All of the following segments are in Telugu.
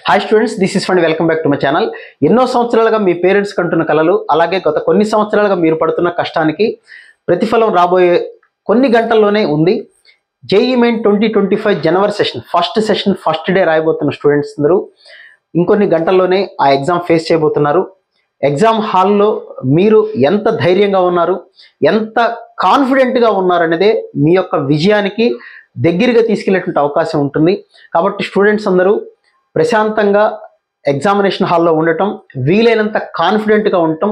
Hi students, this is fund. Welcome back to my channel. ఎన్నో సంవత్సరాలుగా మీ పేరెంట్స్ కంటున్న కలలు, అలాగే గత కొన్ని సంవత్సరాలుగా మీరు పడుతున్న కష్టానికి ప్రతిఫలం రాబోయే కొన్ని గంటల్లోనే ఉంది. జేఈఈ మెయిన్ 2025 జనవరి సెషన్ ఫస్ట్ డే రాయబోతున్న స్టూడెంట్స్ అందరూ ఇంకొన్ని గంటల్లోనే ఆ ఎగ్జామ్ ఫేస్ చేయబోతున్నారు. ఎగ్జామ్ హాల్లో మీరు ఎంత ధైర్యంగా ఉన్నారు, ఎంత కాన్ఫిడెంట్గా ఉన్నారనేదే మీ యొక్క విజయానికి దగ్గరగా తీసుకెళ్లేటువంటి అవకాశం ఉంటుంది. కాబట్టి స్టూడెంట్స్ అందరూ ప్రశాంతంగా ఎగ్జామినేషన్ హాల్లో ఉండటం, వీలైనంత కాన్ఫిడెంట్గా ఉండటం,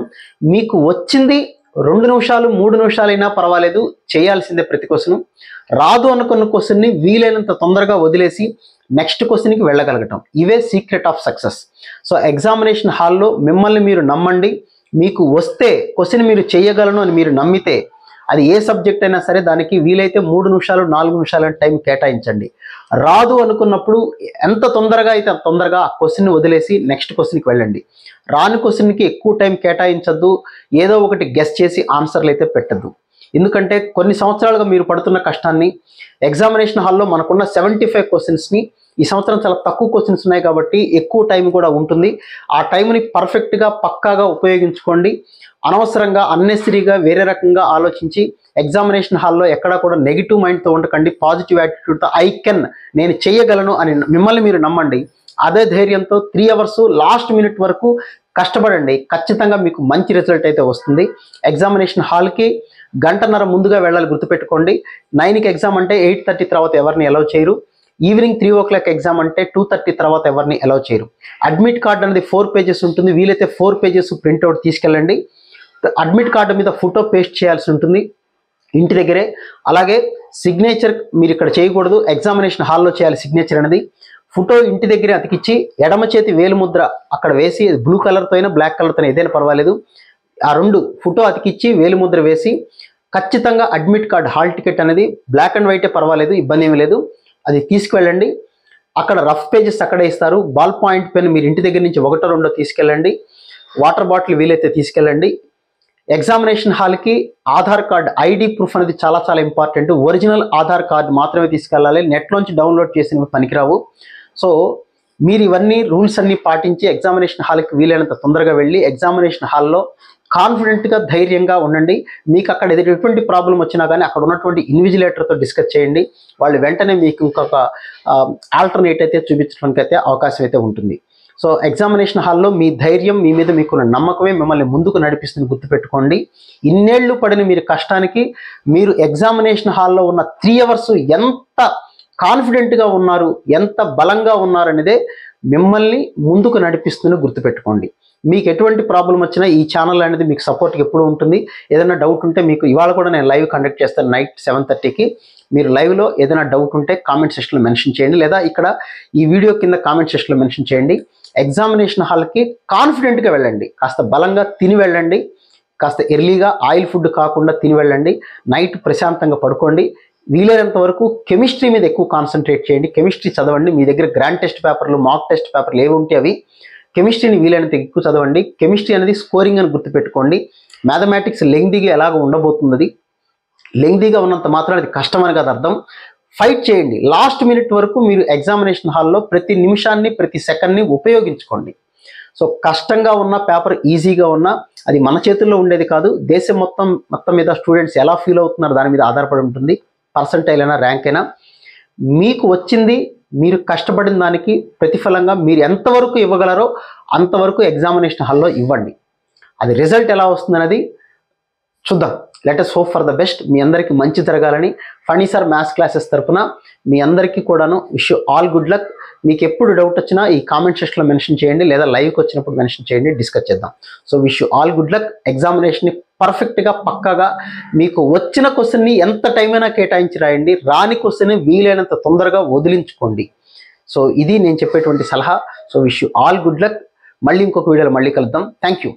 మీకు వచ్చింది 2 నిమిషాలు 3 నిమిషాలైనా పర్వాలేదు, చేయాల్సిందే ప్రతి క్వశ్చన్. రాదు అనుకున్న క్వశ్చన్ని వీలైనంత తొందరగా వదిలేసి నెక్స్ట్ క్వశ్చన్కి వెళ్ళగలగటం, ఇవే secret of success. So examination హాల్లో మిమ్మల్ని మీరు నమ్మండి. మీకు వస్తే క్వశ్చన్ మీరు చేయగలను అని మీరు నమ్మితే అది ఏ సబ్జెక్ట్ అయినా సరే దానికి వీలైతే 3 నిమిషాలు 4 నిమిషాల టైం కేటాయించండి. రాదు అనుకున్నప్పుడు ఎంత తొందరగా అయితే తొందరగా ఆ క్వశ్చన్ని వదిలేసి నెక్స్ట్ క్వశ్చన్కి వెళ్ళండి. రాని క్వశ్చన్కి ఎక్కువ టైం కేటాయించద్దు, ఏదో ఒకటి గెస్ చేసి ఆన్సర్లు అయితే పెట్టద్దు. ఎందుకంటే కొన్ని సంవత్సరాలుగా మీరు పడుతున్న కష్టాన్ని ఎగ్జామినేషన్ హాల్లో మనకున్న 75 క్వశ్చన్స్ని ఈ సంవత్సరం చాలా తక్కువ క్వశ్చన్స్ ఉన్నాయి కాబట్టి ఎక్కువ టైం కూడా ఉంటుంది. ఆ టైంని పర్ఫెక్ట్గా పక్కాగా ఉపయోగించుకోండి. అనవసరంగా అన్నెసరీగా వేరే రకంగా ఆలోచించి ఎగ్జామినేషన్ హాల్లో ఎక్కడా కూడా నెగిటివ్ మైండ్తో ఉండకండి. పాజిటివ్ యాటిట్యూడ్తో నేను చేయగలను అని మిమ్మల్ని మీరు నమ్మండి. అదే ధైర్యంతో 3 అవర్స్ లాస్ట్ మినిట్ వరకు కష్టపడండి. ఖచ్చితంగా మీకు మంచి రిజల్ట్ అయితే వస్తుంది. ఎగ్జామినేషన్ హాల్కి గంటన్నర ముందుగా వెళ్ళాలి, గుర్తుపెట్టుకోండి. 9కి ఎగ్జామ్ అంటే 8:30 తర్వాత ఎవరిని అలౌ చేయరు. ఈవినింగ్ 3 o'clock ఎగ్జామ్ అంటే 2:30 తర్వాత ఎవరిని అలౌ చేయరు. అడ్మిట్ కార్డ్ అనేది 4 pages ఉంటుంది. వీలైతే 4 pages ప్రింట్అవుట్ తీసుకెళ్ళండి. అడ్మిట్ కార్డు మీద ఫోటో పేస్ట్ చేయాల్సి ఉంటుంది ఇంటి దగ్గరే. అలాగే సిగ్నేచర్ మీరు ఇక్కడ చేయకూడదు, ఎగ్జామినేషన్ హాల్లో చేయాలి సిగ్నేచర్ అనేది. ఫోటో ఇంటి దగ్గరే అతికిచ్చి ఎడమ చేతి వేలు ముద్ర అక్కడ వేసి, బ్లూ కలర్తో అయినా బ్లాక్ కలర్తో అయినా ఏదైనా పర్వాలేదు, ఆ 2 ఫోటో అతికిచ్చి వేలు ముద్ర వేసి ఖచ్చితంగా అడ్మిట్ కార్డ్ హాల్ టికెట్ అనేది బ్లాక్ అండ్ వైటే పర్వాలేదు, ఇబ్బంది ఏమీ లేదు, అది తీసుకువెళ్ళండి. అక్కడ రఫ్ పేజెస్ అక్కడే ఇస్తారు. బాల్ పాయింట్ పెన్ మీరు ఇంటి దగ్గర నుంచి 1 2 తీసుకెళ్ళండి. వాటర్ బాటిల్ వీలైతే తీసుకెళ్ళండి. ఎగ్జామినేషన్ హాల్కి ఆధార్ కార్డ్ ఐడి ప్రూఫ్ అనేది చాలా చాలా ఇంపార్టెంట్. ఒరిజినల్ ఆధార్ కార్డ్ మాత్రమే తీసుకెళ్ళాలి, నెట్లోంచి డౌన్లోడ్ చేసినవి పనికిరావు. సో మీరు ఇవన్నీ రూల్స్ అన్నీ పాటించి ఎగ్జామినేషన్ హాల్కి వీలైనంత తొందరగా వెళ్ళి ఎగ్జామినేషన్ హాల్లో కాన్ఫిడెంట్గా ధైర్యంగా ఉండండి. మీకు అక్కడ ఎటువంటి ప్రాబ్లం వచ్చినా కానీ అక్కడ ఉన్నటువంటి ఇన్విజిలేటర్తో డిస్కస్ చేయండి. వాళ్ళు వెంటనే మీకు ఇంకొక ఆల్టర్నేట్ అయితే చూపించడానికి అయితే అవకాశం అయితే ఉంటుంది. సో ఎగ్జామినేషన్ హాల్లో మీ ధైర్యం, మీ మీద మీకున్న నమ్మకమే మిమ్మల్ని ముందుకు నడిపిస్తుంది, గుర్తుపెట్టుకోండి. ఇన్నేళ్లు పడిన మీరు కష్టానికి మీరు ఎగ్జామినేషన్ హాల్లో ఉన్న 3 అవర్స్ ఎంత కాన్ఫిడెంట్గా ఉన్నారు, ఎంత బలంగా ఉన్నారు అనేదే మిమ్మల్ని ముందుకు నడిపిస్తుంది, గుర్తుపెట్టుకోండి. మీకు ఎటువంటి ప్రాబ్లం వచ్చినా ఈ ఛానల్ అనేది మీకు సపోర్ట్కి ఎప్పుడు ఉంటుంది. ఏదైనా డౌట్ ఉంటే మీకు ఇవాళ కూడా నేను లైవ్ కండక్ట్ చేస్తాను నైట్ 7:30కి. మీరు లైవ్లో ఏదైనా డౌట్ ఉంటే కామెంట్ సెక్షన్లో మెన్షన్ చేయండి, లేదా ఇక్కడ ఈ వీడియో కింద కామెంట్ సెక్షన్లో మెన్షన్ చేయండి. ఎగ్జామినేషన్ హాల్కి కాన్ఫిడెంట్గా వెళ్ళండి, కాస్త బలంగా తిని వెళ్ళండి, కాస్త ఎర్లీగా ఆయిల్ ఫుడ్ కాకుండా తిని వెళ్ళండి. నైట్ ప్రశాంతంగా పడుకోండి. వీలైనంత వరకు కెమిస్ట్రీ మీద ఎక్కువ కాన్సన్ట్రేట్ చేయండి. కెమిస్ట్రీ చదవండి. మీ దగ్గర గ్రాండ్ టెస్ట్ పేపర్లు, మాక్ టెస్ట్ పేపర్లు ఏవి ఉంటే అవి కెమిస్ట్రీని వీలైనంత ఎక్కువ చదవండి. కెమిస్ట్రీ అనేది స్కోరింగ్ అని గుర్తుపెట్టుకోండి. మ్యాథమెటిక్స్ లెంగ్దీగా ఎలాగ ఉండబోతుంది, లెంగ్దీగా ఉన్నంత మాత్రం అది కష్టం అని కాదు అర్థం. ఫైట్ చేయండి లాస్ట్ మినిట్ వరకు. మీరు ఎగ్జామినేషన్ హాల్లో ప్రతి నిమిషాన్ని ప్రతి సెకండ్ని ఉపయోగించుకోండి. సో కష్టంగా ఉన్న పేపర్ ఈజీగా ఉన్నా అది మన చేతుల్లో ఉండేది కాదు. దేశం మొత్తం మీద స్టూడెంట్స్ ఎలా ఫీల్ అవుతున్నారు దాని మీద ఆధారపడి ఉంటుంది. పర్సంటైల్ అయినా ర్యాంక్ అయినా మీకు వచ్చింది, మీరు కష్టపడిన దానికి ప్రతిఫలంగా మీరు ఎంతవరకు ఇవ్వగలరో అంతవరకు ఎగ్జామినేషన్ హాల్లో ఇవ్వండి. అది రిజల్ట్ ఎలా వస్తుందనేది చూద్దాం. Let us hope for the best. మీ అందరికీ మంచి జరగాలని ఫనీ సార్ మ్యాథ్స్ క్లాసెస్ తరపున మీ అందరికీ కూడాను wish you all good luck. మీకు ఎప్పుడు డౌట్ వచ్చినా ఈ కామెంట్ సెక్షన్లో మెన్షన్ చేయండి, లేదా లైవ్కి వచ్చినప్పుడు మెన్షన్ చేయండి, డిస్కస్ చేద్దాం. So wish you all good luck. ఎగ్జామినేషన్ని పర్ఫెక్ట్గా పక్కాగా మీకు వచ్చిన క్వశ్చన్ని ఎంత టైం అయినా కేటాయించి రాయండి. రాని క్వశ్చన్ని వీలైనంత తొందరగా వదిలించుకోండి. సో ఇది నేను చెప్పేటువంటి సలహా. So wish you all good luck. మళ్ళీ ఇంకొక వీడియోలో మళ్ళీ కలుద్దాం. Thank you.